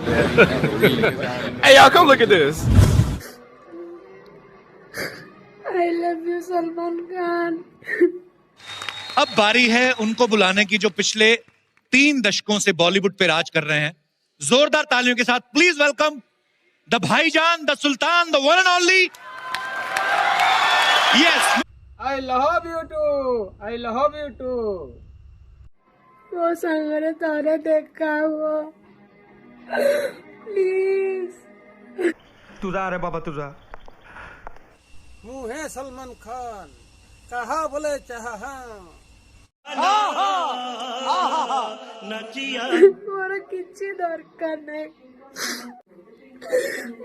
Hey, y'all, come look at this. I love you, Salman Khan. अब बारी है उनको बुलाने की जो पिछले 3 दशकों से बॉलीवुड पे राज कर रहे हैं। जोरदार तालियों के साथ प्लीज वेलकम द भाईजान, the sultan, the one and only. Yes, I love you too. I love you too. वो संगरे तारे देखा वो प्लीज। तुझा रे बाबा तुझा। हूँ है सलमान खान, कहा बोले चाहा ମୋର କିଛି ଦରକାର ନାହିଁ।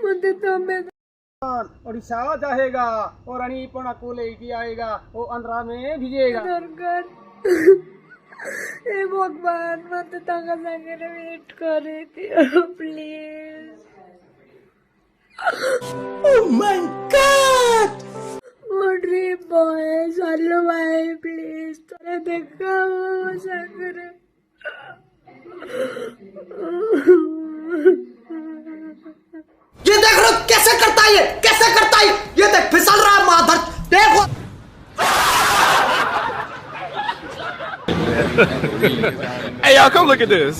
मुझे तुम्हें उड़ीसा जाएगा और अणीपना को लेके आएगा, वो अंतरा में भिजेगा। दरकार ए भगवान मत तांगा संगे वेट करे थी प्लीज। Oh my God! वो ड्रीम बॉय सालो भाई प्लीज तोरे देखा वो संगे। ये देख रहे हो कैसे करता है, ये कैसे करता है, ये देख फिसल रहा है माधर, देखो। Hey, y'all, come look at this.